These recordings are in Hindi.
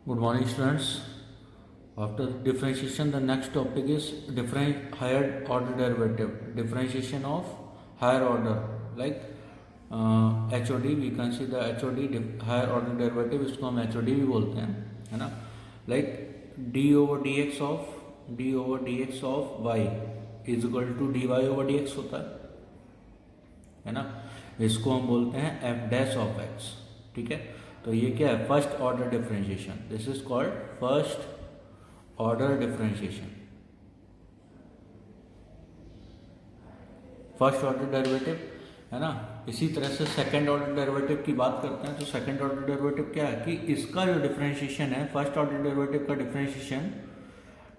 Good morning, students. After differentiation, the next topic is different higher order derivative. Differentiation of higher order, like HOD. We can see the HOD higher order derivative. इसको हम HOD भी बोलते हैं, है ना? Like d over dx of y is equal to dy over dx होता है ना? इसको हम बोलते हैं f dash of x. ठीक है, तो ये क्या है? First order differentiation. This is called first order differentiation. First order derivative है ना. इसी तरह से सेकंड ऑर्डर डेरिवेटिव की बात करते हैं. तो सेकंड ऑर्डर डेरिवेटिव क्या है कि इसका जो डिफरेंशिएशन है, फर्स्ट ऑर्डर डेरिवेटिव का differentiation,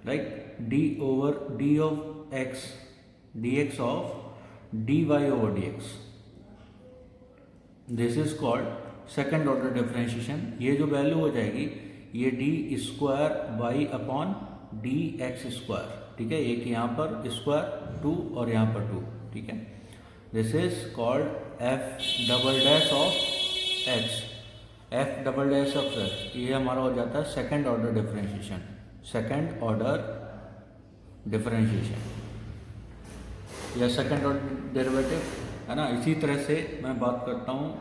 like d over d of x d x of d y over D x. This is called second order differentiation. ये जो वैल्यू हो जाएगी ये d square y upon D x square. ठीक है, एक यहाँ पर स्क्वायर 2 और यहाँ पर 2. ठीक है, this is called f double dash of x. F double dash of x ये हमारा हो जाता है second order differentiation. Second order differentiation या सेकेंड ऑर्डर डेरिवेटिव है ना. इसी तरह से मैं बात करता हूँ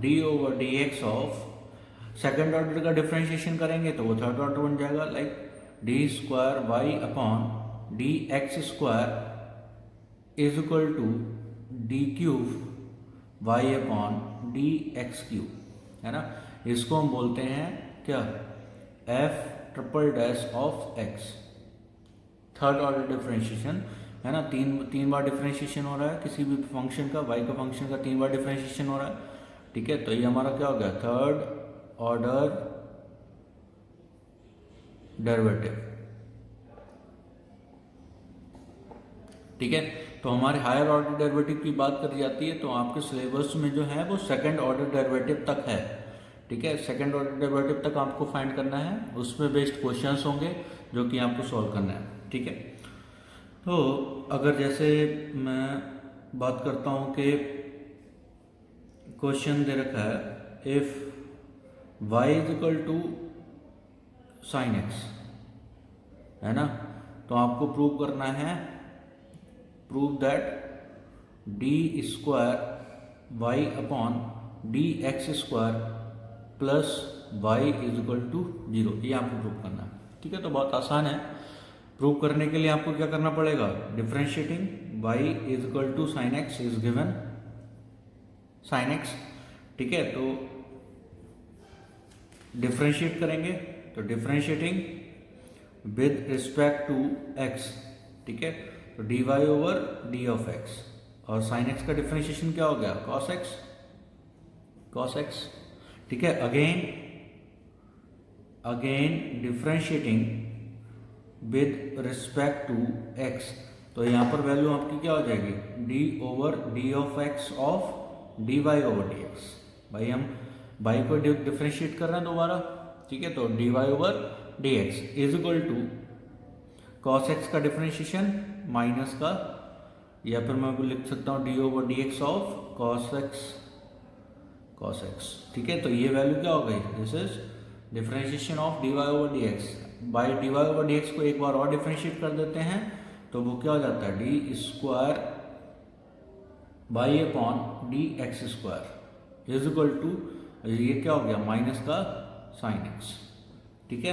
D over D x of second order का डिफरेंशिएशन करेंगे तो वो थर्ड ऑर्डर बन जाएगा. Like d square y upon D x square is equal to d cube Y upon D x cube, है ना. इसको हम बोलते हैं क्या? F triple dash of x. Third order differentiation है ना. तीन बार डिफरेंशिएशन हो रहा है किसी भी फंक्शन का. वाई का फंक्शन का 3 बार डिफरेंशिएशन हो रहा है. ठीक है, तो ये हमारा क्या हो गया? Third order derivative. ठीक है, तो हमारे हायर ऑर्डर डेरिवेटिव की बात करी जाती है तो आपके सिलेबस में जो है वो सेकंड ऑर्डर डेरिवेटिव तक है. ठीक है, सेकंड ऑर्डर डेरिवेटिव तक आपको फाइंड करना है. उसमें बेस्ड क्वेश्चंस होंगे जो कि आपको सॉल्व करना है. ठीक है, तो अगर जैसे मैं बात करता हूं कि क्वेश्चन दे रखा है if y is equal to sine x, है ना. तो आपको प्रूव करना है, prove that d square y upon D x square plus y is equal to 0. ये आपको प्रूव करना है. ठीक है, तो बहुत आसान है. प्रूव करने के लिए आपको क्या करना पड़ेगा? Differentiating y is equal to sine x is given sine x. ठीक है, तो डिफरेंशिएट करेंगे तो differentiating with respect to x. ठीक है, तो d y over d of x और साइन एक्स का डिफरेंशिएशन क्या हो गया? Cos x. Cos x. ठीक है, again differentiating with respect to x. तो यहाँ पर वैल्यू आपकी क्या हो जाएगी? D over d of x of d y over D x. भाई हम वाई को डिफरेंशिएट कर रहे हैं दोबारा. ठीक है, तो d y over D x is equal to cos x का डिफरेंशिएशन माइनस का, या फिर मैं लिख सकता हूँ D over D x of cos x. Cos x. ठीक है, तो ये वैल्यू क्या हो गई? This is differentiation of d y over D x. By d y over D x को एक बार और डिफरेंशिएट कर देते हैं तो वो क्या हो जाता है? D square y upon D x square is equal to, ये क्या हो गया? माइनस का साइन एक्स. ठीक है,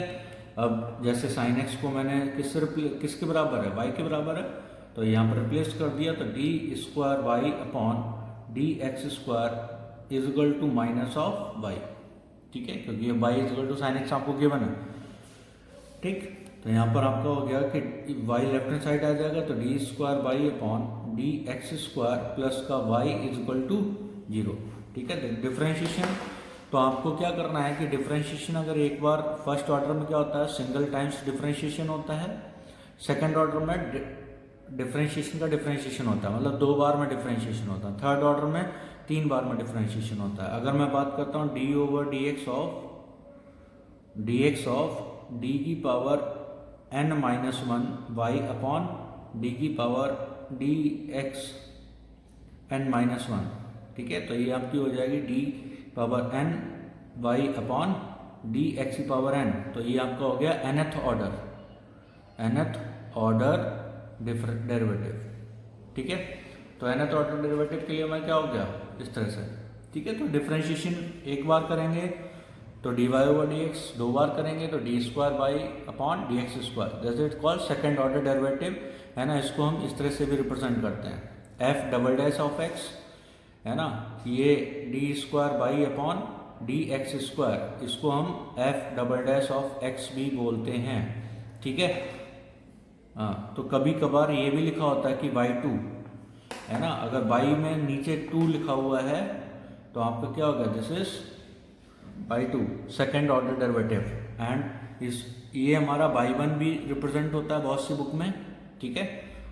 अब जैसे साइन एक्स को मैंने किसके बराबर है? वाई के बराबर है. तो यहाँ पर रिप्लेस कर दिया तो d square y upon D x square is equal to minus of y. ठीक है, क्योंकि ये y is equal to sine x आपको गिवन है. ठीक, तो यहाँ पर आपका हो गया कि y लेफ्ट हैंड साइड आ जाएगा तो d square y upon D x square plus का y इज इक्वल टू 0. ठीक है, डिफरेंशिएशन. तो आपको क्या करना है कि डिफरेंशिएशन अगर एक बार फर्स्ट ऑर्डर में क्या होता है? सिंगल टाइम्स डिफरेंशिएशन होता है. सेकंड ऑर्डर में डिफरेंशिएशन का डिफरेंशिएशन होता है, मतलब 2 बार में डिफरेंशिएशन होता है. थर्ड ऑर्डर में 3 बार में डिफरेंशिएशन होता है. अगर मैं बात करता हूँ D over D x of D की power n minus 1 Y upon D की power D X n minus 1. ठीक है, तो ये आपकी हो जाएगी D power n Y upon D x की पावर एन, तो ये आपका हो गया nth ऑर्डर डेरिवेटिव। ठीक है, तो nth ऑर्डर डेरिवेटिव के लिए मैं क्या हो गया इस तरह से। ठीक है, तो डिफरेंशिएशन एक बार करेंगे तो d y over D x, 2 बार करेंगे तो d square y upon D x square, that is called second order derivative, है ना। इसको हम इस तरह से भी रिप्रेजेंट करते हैं, f double dash of x, है ना, ये d square y upon D x square, इसको हम f double dash of x भी बोलते हैं। ठीक है, हाँ, तो कभी कभार ये भी लिखा होता है कि y2, है ना, अगर y में नीचे 2 लिखा हुआ है तो आपका क्या होगा, this is y2 second order derivative, and ये हमारा y1 भी रिप्रेजेंट होता है बहुत सी बुक में। ठीक है,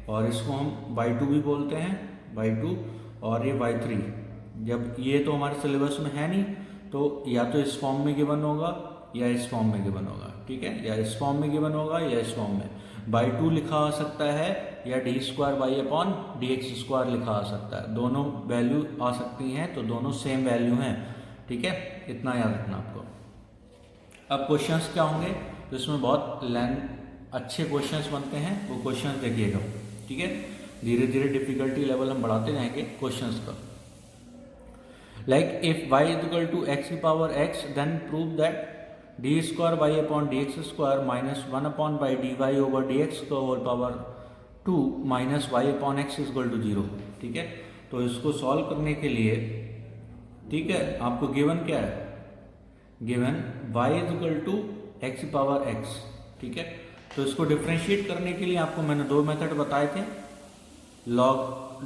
और इसको हम y2 भी बोलते हैं, y2, और ये y3। जब ये तो हमारे सिलेबस में है नहीं, तो या तो इस फॉर्म में गिवन होगा या इस फॉर्म में गिवन होगा। ठीक है, या इस फॉर्म में गिवन होगा या इस फॉर्म में, y2 लिखा आ सकता है या d square y upon D x square लिखा आ सकता है, दोनों वैल्यू आ सकती हैं, तो दोनों सेम वैल्यू हैं। ठीक है, इतना याद रखना आपको। अब क्वेश्चंस क्या होंगे, तो इसमें बहुत अच्छे क्वेश्चंस बनते हैं, वो क्वेश्चंस देखिएगा। ठीक है, धीरे धीरे डिफिकल्टी लेवल हम बढ़ाते जाएंगे क्वेश्चंस का। Like if y equal to x की power x, then prove that d square y upon D x square minus 1 upon by d y over D x का whole power 2 minus y upon x equal to 0। ठीक है, तो इसको सॉल्व करने के लिए, ठीक है, आपको गिवन क्या है, given y equal to x की पावर x। ठीक है, तो इसको डिफ्रेंशिएट करने के लिए आपको मैंने 2 मेथड बताए थे, log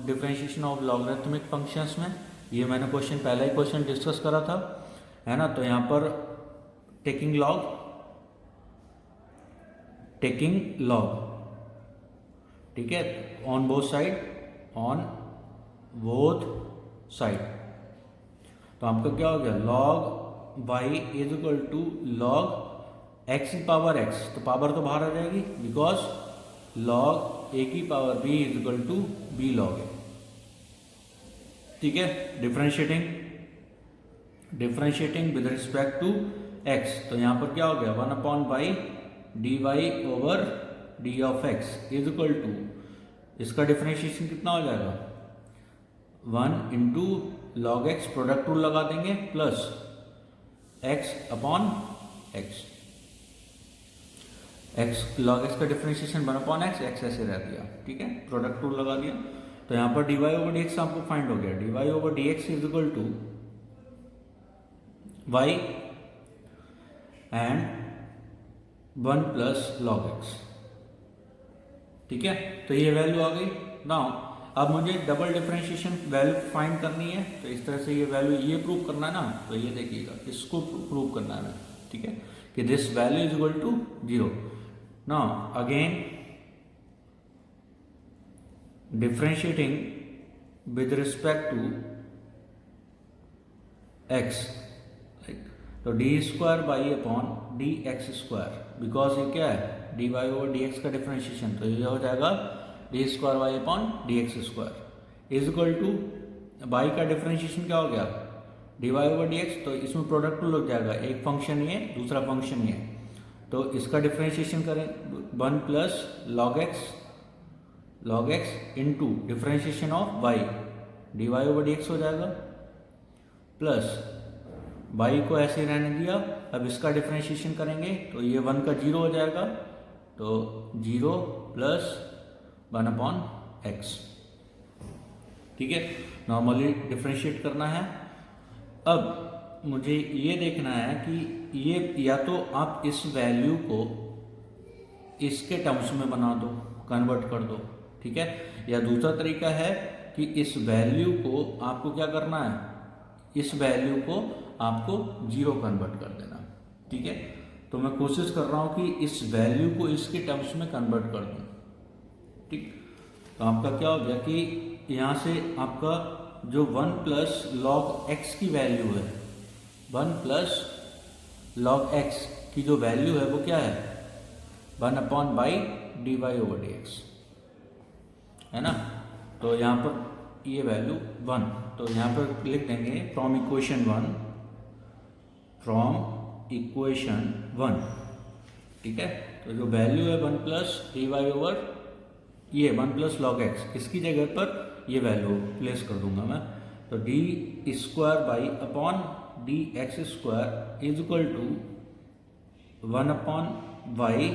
differentiation of logarithmic functions में, ये मैंने क्वेश्चन पहला ही क्वेश्चन डिस्कस करा था, है ना। तो यहाँ पर टेकिंग लॉग, ठीक है, ऑन बोथ साइड, तो आपका क्या हो गया, log y is equal to log x की पावर x, तो पावर तो बाहर आ जाएगी, बिकॉज लॉग a की power b is equal to b log a। ठीक है, differentiating with respect to x, तो यहाँ पर क्या हो गया, 1 upon by d y over d of x is equal to, इसका डिफरेंशिएशन कितना हो जाएगा, 1 into log x, product rule लगा देंगे, plus x upon x, log x का डिफरेंशिएशन 1 अपॉन x ऐसे रह दिया। ठीक है, प्रोडक्ट रूल लगा दिया, तो यहाँ पर dy ओवर dx आपको फाइंड हो गया, dy over dx is equal to y and 1 plus log x। ठीक है, तो ये वैल्यू आ गई। नाउ अब मुझे डबल डिफरेंशिएशन वैल्यू फाइंड करनी है, तो इस तरह से ये वैल्यू ये प्रूव करना है ना, तो ये देखिएगा, इसको प्रूव करना है। ठीक है, कि this value is equal to 0। Now again differentiating with respect to x, तो d square by upon D x square, because ये क्या है, d y over D x का डिफरेंशिएशन, तो ये हो जाएगा d square y upon D x square is equal to, by का डिफरेंशिएशन क्या हो गया, d y over D x, तो इसमें प्रोडक्ट लग जाएगा, एक फंक्शन ये दूसरा फंक्शन ये, तो इसका डिफरेंशिएशन करें 1 plus log x into differentiation of y, d y over D x हो जाएगा, प्लस वाई को ऐसे रहने दिया, अब इसका डिफ्रेंशिएशन करेंगे तो ये 1 का 0 हो जाएगा, तो 0 प्लस 1 अपॉन एक्स। ठीक है, नॉर्मली डिफ्रेंशिएट करना है। अब मुझे ये देखना है कि ये या तो आप इस वैल्यू को इसके टर्म्स में बना दो, कन्वर्ट कर दो। ठीक है, या दूसरा तरीका है कि इस वैल्यू को आपको क्या करना है, इस वैल्यू को आपको 0 कन्वर्ट कर देना। ठीक है, तो मैं कोशिश कर रहा हूं कि इस वैल्यू को इसके टर्म्स में कन्वर्ट कर दूं। ठीक, तो आपका क्या हो गया कि यहाँ से आपका जो 1 प्लस लॉग एक्स की वैल्यू है, 1 प्लस लॉग एक्स की जो वैल्यू है वो क्या है, 1 upon by d y over D x, है ना। तो यहाँ पर ये वैल्यू 1, तो यहाँ पर लिख देंगे फ्रॉम इक्वेशन 1, फ्रॉम इक्वेशन 1। ठीक है, तो जो वैल्यू है 1 प्लस डी वाई ओवर ये 1 प्लस लॉग एक्स, इसकी जगह पर ये वैल्यू प्लेस कर दूंगा मैं। तो d square by upon D x square is equal to 1 upon y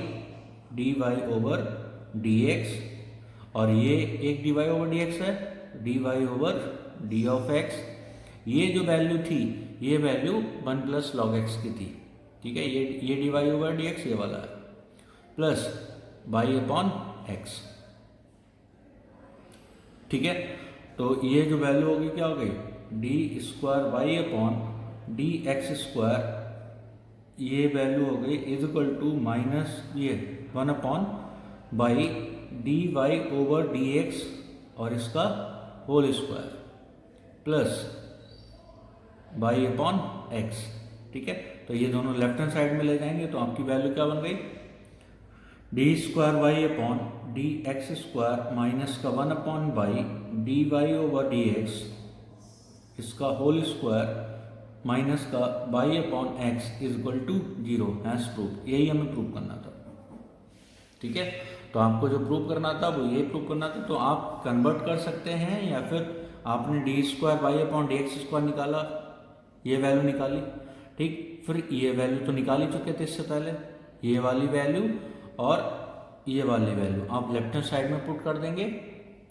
d y over D x, और ये एक d y over D x है, d y over d of x. ये जो वैल्यू थी ये वैल्यू 1 प्लस लॉग एक्स की थी। ठीक है, ये d y over D x ये वाला है, प्लस वाई अपॉन एक्स। ठीक है, तो ये जो वैल्यू होगी क्या हो गई, d square y upon D x square, ये वैल्यू हो गई इज इक्वल टू माइनस ये 1 upon by d y over D x और इसका whole square plus y upon x. ठीक है, तो ये दोनों लेफ्ट हैंड साइड में ले जाएंगे तो आपकी वैल्यू क्या बन गई, d square y upon D x square minus का 1 upon by d y over D x, इसका होल स्क्वायर माइनस का y upon x is equal to 0 has prove. यही हमें प्रूव करना था। ठीक है, तो आपको जो प्रूव करना था वो ये प्रूव करना था। तो आप कन्वर्ट कर सकते हैं, या फिर आपने d square y upon D x square निकाला, ये वैल्यू निकाली। ठीक, फिर ये वैल्यू तो निकाल ही चुके थे इससे पहले, ये वाली वैल्यू और ये वाली वैल्यू आप लेफ्ट हैंड साइड में पुट कर देंगे।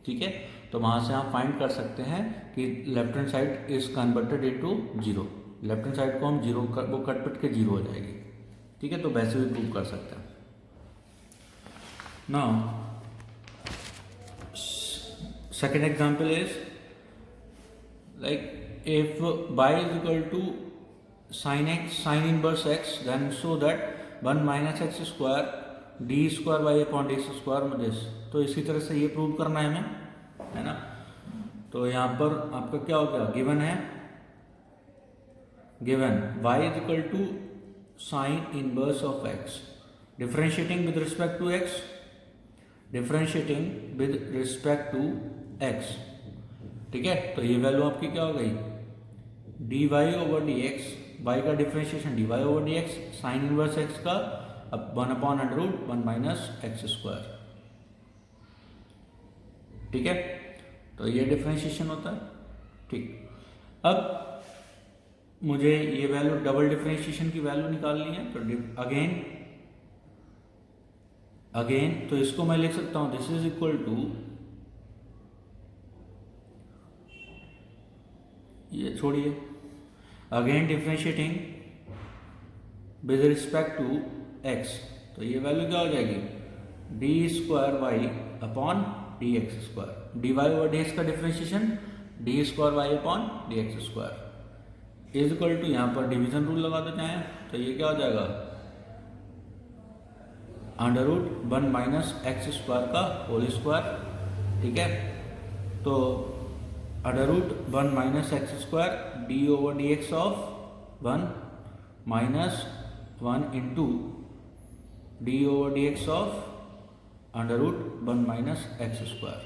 ठीक है, तो वहाँ से आप फाइंड कर सकते हैं कि left hand side is converted into 0। Left hand side को हम 0 वो कट पिट के 0 हो जाएगी। ठीक है, तो वैसे भी प्रूव कर सकते हैं। Now second example is like if y is equal to sin x sin inverse x then show that 1 minus x square d square y upon d square में this। तो इसी तरह से ये प्रूव करना है हमें, है ना। तो यहाँ पर आपका क्या हो गया, गिवन है, given y is equal to sin inverse of x, differentiating with respect to x, differentiating with respect to x। ठीक है, तो ये वैल्यू आपकी क्या हो गई, d y over D x, y का differentiation d y over D x, sine inverse x का 1 upon under root 1 minus x square. ठीक है, तो ये डिफ्रेंशिएशन होता है। ठीक, अब मुझे ये वैल्यू डबल डिफ्रेंशिएशन की वैल्यू निकालनी है। तो अगेन तो इसको मैं लिख सकता हूं, दिस इज इक्वल टू, ये छोड़िए, again differentiating with respect to x, तो ये वैल्यू क्या हो जाएगी, d square y upon D x square, d y over D x का differentiation d square y upon D x square is equal to, यहाँ पर डिवीजन रूल लगा देते हैं, तो ये क्या हो जाएगा, under root 1 minus x square का होल स्क्वायर। ठीक है, तो under root 1 minus x square d over D x of 1 minus 1 into d over D x of under root 1 minus x square.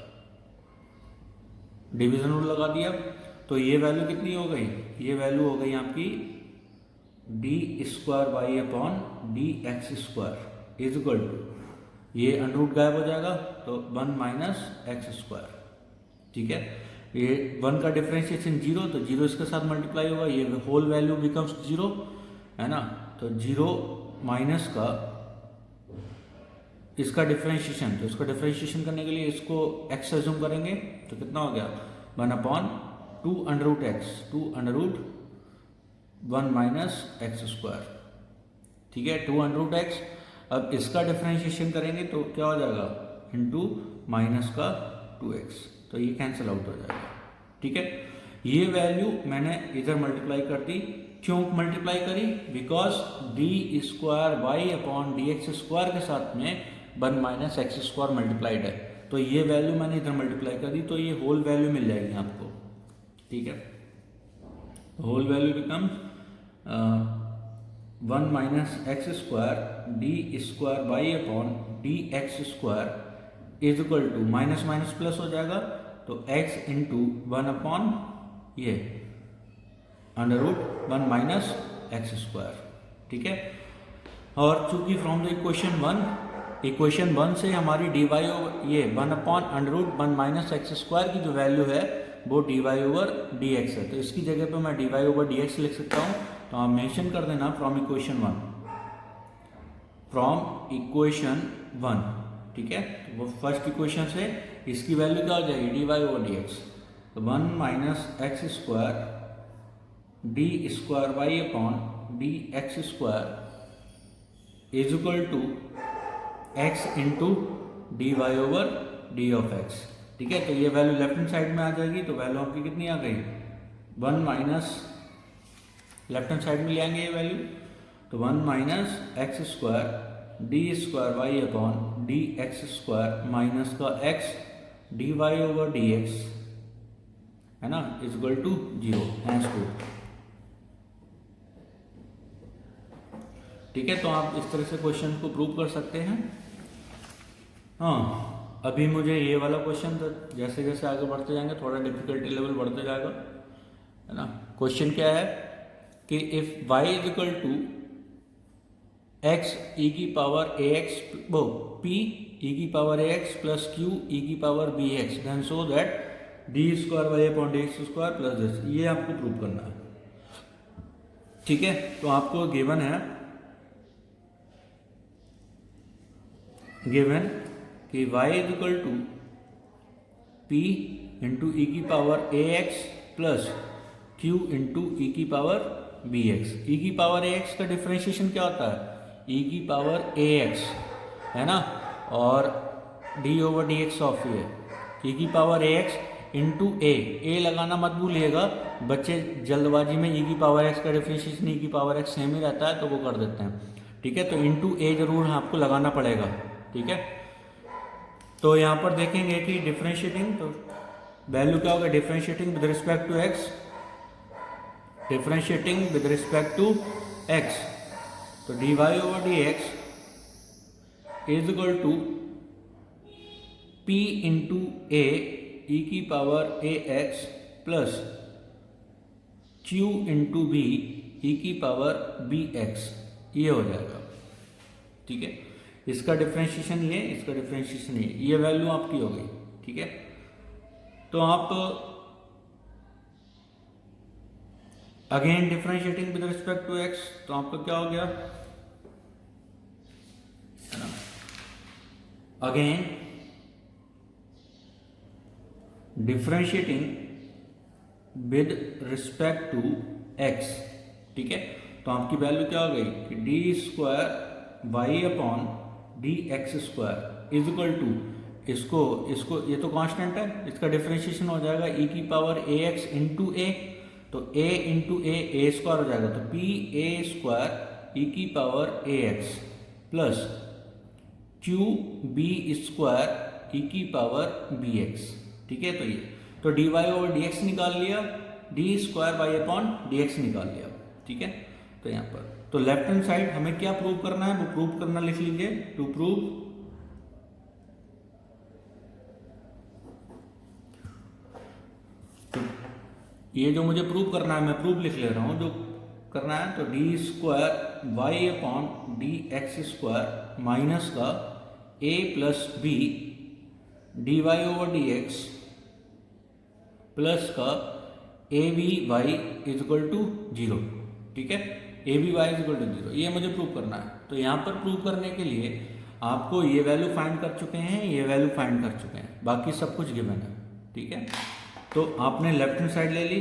Division rule लगा दिया, तो ये वैल्यू कितनी हो गई, ये वैल्यू हो गई आपकी d square y upon D x square is equal to, ये अंडर रूट गायब हो जाएगा तो 1 माइनस एक्स स्क्वायर। ठीक है, ये 1 का डिफरेंशिएशन 0, तो 0 इसके साथ मल्टीप्लाई होगा, ये होल वैल्यू बिकम्स 0, है ना। तो 0 माइनस का इसका डिफरेंशिएशन, तो इसका डिफरेंशिएशन करने के लिए इसको x एज्यूम करेंगे, तो कितना हो गया 1 upon 2 under root x, 2 under root 1 minus x square. ठीक है, 2 अंडर रूट एक्स, अब इसका डिफरेंशिएशन करेंगे तो क्या हो जाएगा, इंटू माइनस का 2x, तो ये कैंसिल आउट हो जाएगा। ठीक है, ये वैल्यू मैंने इधर मल्टीप्लाई कर दी, क्यों मल्टीप्लाई करी, because d square y upon D x square के साथ में 1 माइनस एक्स स्क्वायर मल्टीप्लाइड है, तो ये वैल्यू मैंने इधर मल्टीप्लाई कर दी, तो ये होल वैल्यू मिल जाएगी आपको। ठीक है, whole value becomes 1 minus x square d square y upon D x square is equal to, minus minus plus हो जाएगा, तो x इंटू 1 अपॉन ये under root 1 minus x square. ठीक है। और चूंकि फ्रॉम द इक्वेशन वन से हमारी डी वाई ओवर ये 1/√1 माइनस एक्स स्क्वायर की जो वैल्यू है वो d y over D x है, तो इसकी जगह पे मैं d y over D x लिख सकता हूँ। तो आप मेंशन कर देना फ्रॉम इक्वेशन वन, ठीक है। तो वो फर्स्ट इक्वेशन से इसकी वैल्यू क्या हो जाएगी, d y over D x. तो 1 minus x square d square y upon D x square is equal to x into d y over d of x, ठीक है। तो ये वैल्यू लेफ्ट हैंड साइड में आ जाएगी, तो वैल्यू आपकी कितनी आ गई, 1 माइनस, लेफ्ट हैंड साइड में ले आएंगे ये वैल्यू, तो 1 minus x square d square y upon D x square minus का x d y over D x, है ना, इज इक्वल टू 0 हैंसफोर्थ, ठीक है। तो आप इस तरह से क्वेश्चन को प्रूव कर सकते हैं। हाँ, अभी मुझे ये वाला क्वेश्चन था, जैसे जैसे आगे बढ़ते जाएंगे थोड़ा डिफिकल्टी लेवल बढ़ते जाएगा, है ना। क्वेश्चन क्या है कि if y is equal to x e की पावर ए एक्स वो p ई की power a x plus q e की power b x then so that d square y upon D x square plus this, ये आपको प्रूव करना है, ठीक है। तो आपको गिवन है कि y is equal to p into e की power a x plus q into e की पावर बी एक्स। ई की पावर ए एक्स का डिफ्रेंशिएशन क्या होता है, ई की पावर ए एक्स, है ना, और D over D x of ये, ई की पावर ए एक्स इंटू ए लगाना मत भूलिएगा, बच्चे जल्दबाजी में ई की पावर एक्स का डिफ्रेंशिएशन ई की पावर एक्स सेम ही रहता है तो वो कर देते हैं, ठीक है। तो इंटू ए जरूर आपको लगाना पड़ेगा, ठीक है। तो यहाँ पर देखेंगे कि डिफ्रेंशिएटिंग, तो वैल्यू क्या होगा, differentiating with respect to x, differentiating with respect to x, तो d y over D x is equal to p into a e की power a x plus q into b e की पावर बी एक्स, ये हो जाएगा, ठीक है। इसका डिफ्रेंशिएशन ये, इसका डिफ्रेंशिएशन ये वैल्यू आपकी हो गई, ठीक है। तो आप again differentiating with respect to x, तो आपका क्या हो गया, again differentiating with respect to x, ठीक है। तो आपकी वैल्यू क्या हो गई कि d square y upon D x square is equal to, इसको ये तो कांस्टेंट है, इसका डिफ्रेंशिएशन हो जाएगा ई की पावर ए एक्स इंटू ए, तो ए इंटू ए स्क्वायर हो जाएगा, तो पी ए स्क्वायर ई की power a x plus q b square e की पावर बी एक्स, ठीक है। तो ये तो d y over D x निकाल लिया, d square y upon D x निकाल लिया, ठीक है। तो यहाँ पर तो लेफ्ट हैंड साइड हमें क्या प्रूव करना है, वो प्रूव करना लिख लीजिए, टू प्रूव तो ये जो मुझे प्रूव करना है मैं प्रूव लिख ले रहा हूं, जो करना है तो d square y upon D x square minus का a plus b d y over D x plus का a b y is equal to 0, ठीक है। A b y is equal to 0, ये मुझे प्रूव करना है। तो यहाँ पर प्रूव करने के लिए आपको ये वैल्यू फाइंड कर चुके हैं, ये वैल्यू फाइंड कर चुके हैं, बाकी सब कुछ गिवन है, ठीक है। तो आपने लेफ्ट हैंड साइड ले ली,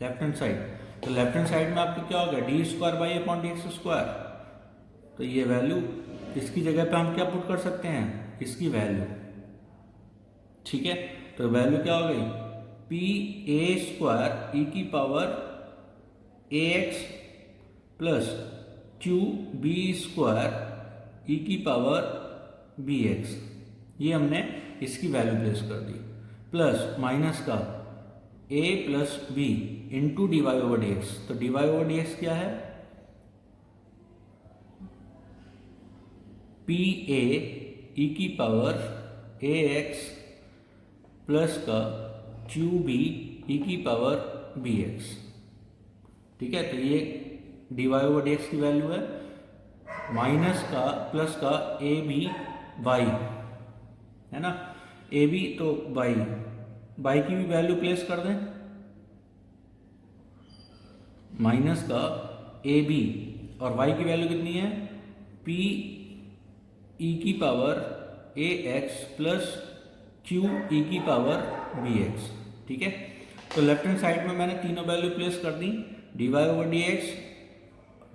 लेफ्ट हैंड साइड, तो लेफ्ट हैंड साइड में आपको क्या हो गया, D square by upon D x square, तो ये वैल्यू इसकी जगह पे हम क्या पुट कर सकते हैं, इसकी वैल्यू, ठीक है। तो वैल्यू क्या हो गई, पी ए स्क्वायर ई की power a x plus q b square e की पावर बी एक्स, ये हमने इसकी वैल्यू प्लेस कर दी, प्लस माइनस का a plus b into d y over D x. तो d y over D x क्या है, पी ए ई की पावर ए एक्स प्लस का क्यू बी ई की पावर बी एक्स, ठीक है। तो ये d y over D x की वैल्यू है माइनस का प्लस का ए बी वाई, है ना, ए बी तो वाई, वाई की भी वैल्यू प्लेस कर दें, माइनस का ए बी और वाई की वैल्यू कितनी है पी ई की power a x plus Q e की पावर बी एक्स। ठीक है, तो लेफ्ट हैंड साइड में मैंने तीनों वैल्यू प्लेस कर दी, d y over D x,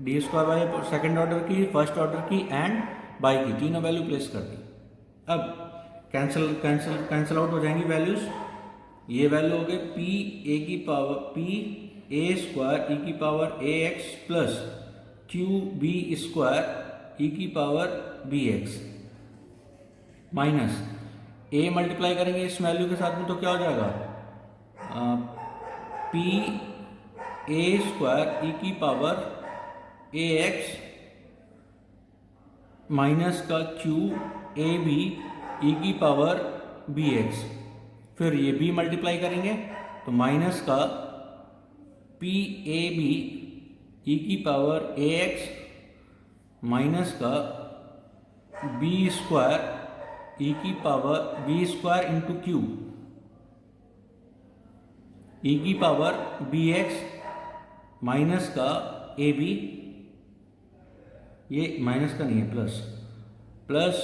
d square y second order की, फर्स्ट ऑर्डर की एंड बाई की, तीनों वैल्यू प्लेस कर दी। अब कैंसिल कैंसिल कैंसिल आउट हो जाएंगी वैल्यूज, ये वैल्यू हो गई पी ए की power p a square e की power a x plus q b square e की power b x minus a multiply करेंगे इस वैल्यू के साथ में तो क्या हो जाएगा पी ए स्क्वायर ई की पावर ए एक्स माइनस का क्यू ए बी ई की पावर बी एक्स, फिर ये बी मल्टीप्लाई करेंगे तो माइनस का पी ए बी ई की पावर ए एक्स माइनस का बी स्क्वायर ई की power b square into q e की पावर बी एक्स माइनस का ए बी, ये माइनस का नहीं है plus, plus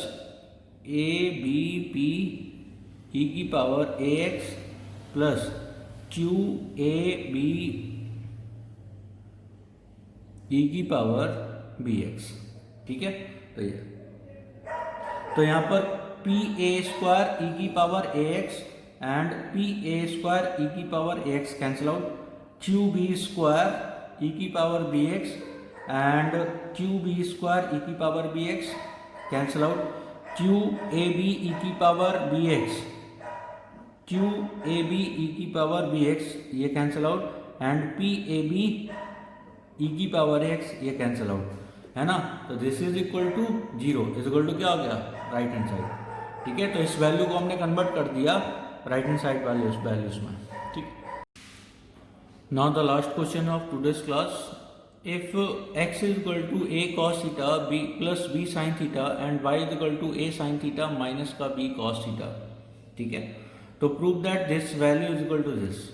a b p e की power a x plus q a b e की पावर बी एक्स। ठीक है, तो यहाँ पर पी ए स्क्वायर ई की power a x and p a square e की power a x cancel out, q b square e की power b x and q b square e की power b x cancel out, q a b e की power b x, q a b e की पावर बी एक्स ये cancel out and p a b e की पावर एक्स ये कैंसिल आउट, है ना। तो this is equal to zero, is equal to क्या हो गया राइट हैंड साइड। ठीक है, तो इस वैल्यू को हमने कन्वर्ट कर दिया राइट हैंड साइड वैल्यूज में। ठीक, now the last question of today's class, if x is equal to a cos theta b plus b sin theta and y is equal to a sin theta minus का b cos थीटा। ठीक है, तो prove that this value is equal to this.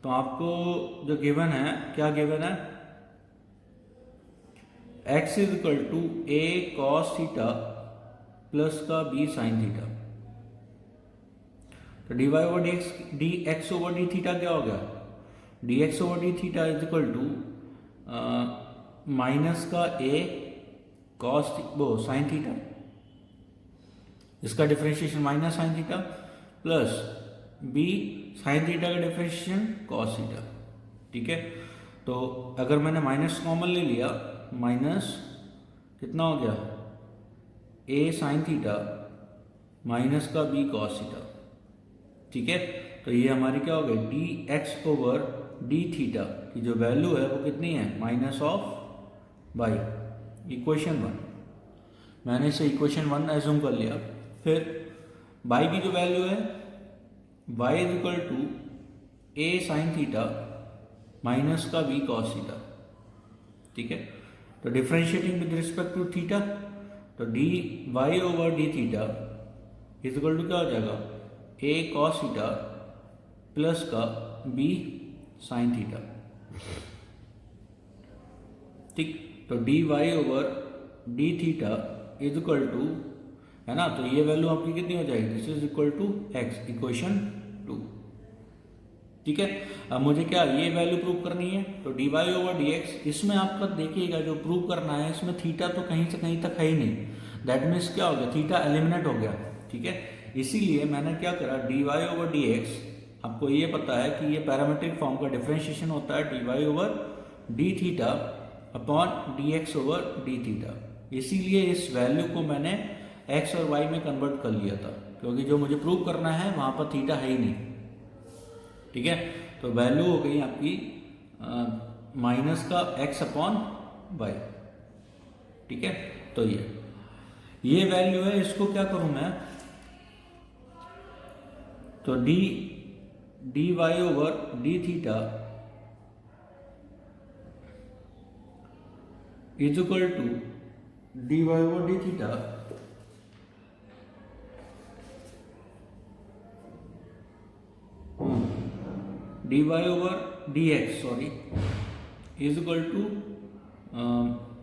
तो आपको जो गिवन है, क्या गिवन है, x is equal to a cos theta plus का b sin थीटा, तो dy over dx over d theta क्या हो गया, dx over d theta is equal to minus का a cos वो sin थीटा, इसका differentiation minus sin theta plus b sin theta का डिफरेंशिएशन cos थीटा। ठीक है, तो अगर मैंने माइनस कॉमन ले लिया, माइनस कितना हो गया a sin थीटा माइनस का b cos थीटा। ठीक है, तो ये हमारी क्या हो गई dx ओवर डी थीटा की जो वैल्यू है वो कितनी है माइनस ऑफ बाई इक्वेशन 1, मैंने इसे इक्वेशन 1 एज्यूम कर लिया। फिर बाई की जो वैल्यू है y is equal to a sin theta minus का b cos थीटा। ठीक है, तो differentiating with respect to theta, तो d y over d theta is equal to क्या हो जाएगा a cos थीटा प्लस का b sin थीटा। ठीक, तो d y over d theta is equal to, है ना, तो ये वैल्यू आपकी कितनी हो जाएगी, this is equal to x, equation 2। ठीक है, अब मुझे क्या ये वैल्यू प्रूव करनी है, तो d y over D x, इसमें आपका देखिएगा जो प्रूव करना है इसमें थीटा तो कहीं से कहीं तक है ही नहीं, दैट मीन्स क्या हो गया थीटा एलिमिनेट हो गया। ठीक है, इसीलिए मैंने क्या करा d y over D x, आपको ये पता है कि ये पैरामीट्रिक फॉर्म का डिफरेंशिएशन होता है d y over d theta upon D x over d theta, इसीलिए इस वैल्यू को मैंने एक्स और वाई में कन्वर्ट कर लिया था, क्योंकि जो मुझे प्रूव करना है वहाँ पर थीटा है ही नहीं। ठीक है, तो वैल्यू हो गई आपकी माइनस का एक्स अपॉन वाई। ठीक है, तो ये वैल्यू है, इसको क्या करूँ मैं, तो d y over d theta is equal to d y over d theta d y over D x sorry is equal to,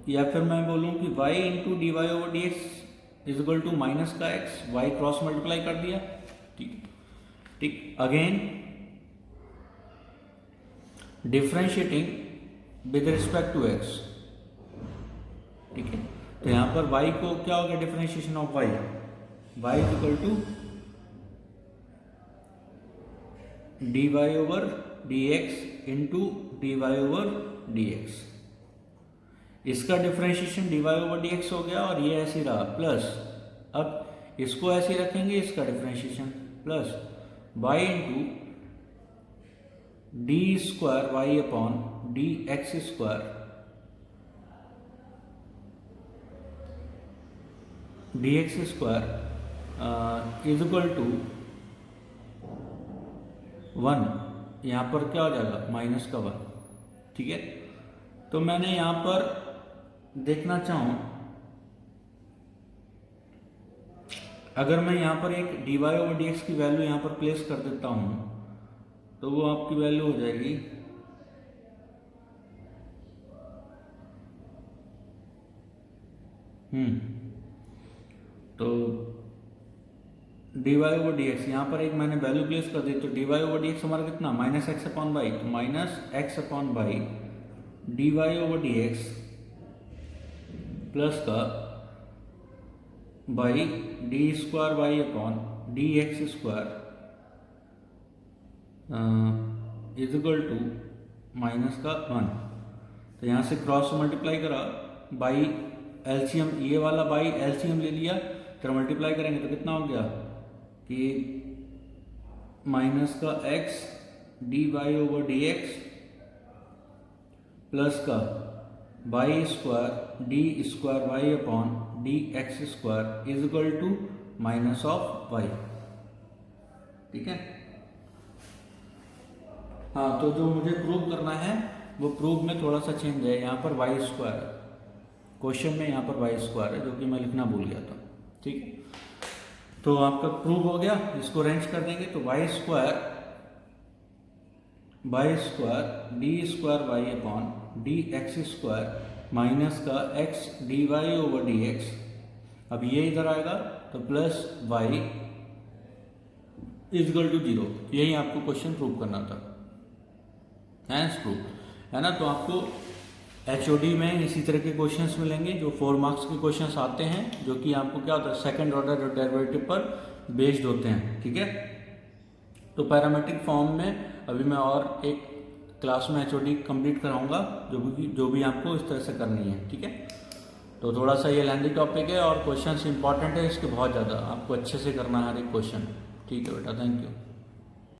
या फिर मैं बोलूँ कि y into d y over D x is equal to minus का x, y क्रॉस मल्टीप्लाई कर दिया, ठीक ठीक। Again differentiating with respect to x, ठीक है। तो यहाँ पर y को क्या हो गया, differentiation of y, y is equal to d y over D x into d y over D x. इसका differentiation d y over D x हो गया और ये ऐसे रहा प्लस, अब इसको ऐसे रखेंगे, इसका differentiation plus y into d square y upon D x square d x square is equal to 1, यहाँ पर क्या हो जाएगा माइनस का 1, ठीक है। तो मैंने यहाँ पर देखना चाहूँ, अगर मैं यहाँ पर एक d y over D x की वैल्यू यहाँ पर प्लेस कर देता हूँ तो वो आपकी वैल्यू हो जाएगी तो d y over D x, यहाँ पर एक मैंने वैल्यू प्लेस कर दी, तो d y over D x हमारा कितना, माइनस एक्स अपॉन वाई, तो minus x upon y d y over D x plus का by d square y upon D x square is equal to minus का 1। तो यहाँ से क्रॉस मल्टीप्लाई करा, बाई एलसीएम, ये वाला बाई एलसीएम ले लिया, फिर मल्टीप्लाई करेंगे तो कितना हो गया कि माइनस का x d y over D x plus का y square d square y upon D x square is equal to minus of y, ठीक है। हाँ, तो जो मुझे प्रूव करना है वो प्रूव में थोड़ा सा चेंज है, यहाँ पर वाई स्क्वायर है, क्वेश्चन में यहाँ पर वाई स्क्वायर है, जो कि मैं लिखना भूल गया था, ठीक है। तो आपका प्रूव हो गया, इसको रेंज कर देंगे तो y square d square y upon D x square minus का x d y over D x, अब ये इधर आएगा तो plus y is equal to 0। यही आपको क्वेश्चन प्रूव करना था, प्रूव है ना। तो आपको HOD में इसी तरह के क्वेश्चंस मिलेंगे जो 4 मार्क्स के क्वेश्चंस आते हैं, जो कि आपको क्या होता है सेकंड ऑर्डर डेरिवेटिव पर बेस्ड होते हैं, ठीक है। तो पैरामेट्रिक फॉर्म में अभी मैं और एक क्लास में HOD कंप्लीट कराऊंगा, जो भी आपको इस तरह से करनी है, ठीक है। तो थोड़ा सा ये लेंथी टॉपिक है और क्वेश्चंस इंपॉर्टेंट है इसके बहुत ज़्यादा, आपको अच्छे से करना है हर एक क्वेश्चन, ठीक है बेटा, थैंक यू।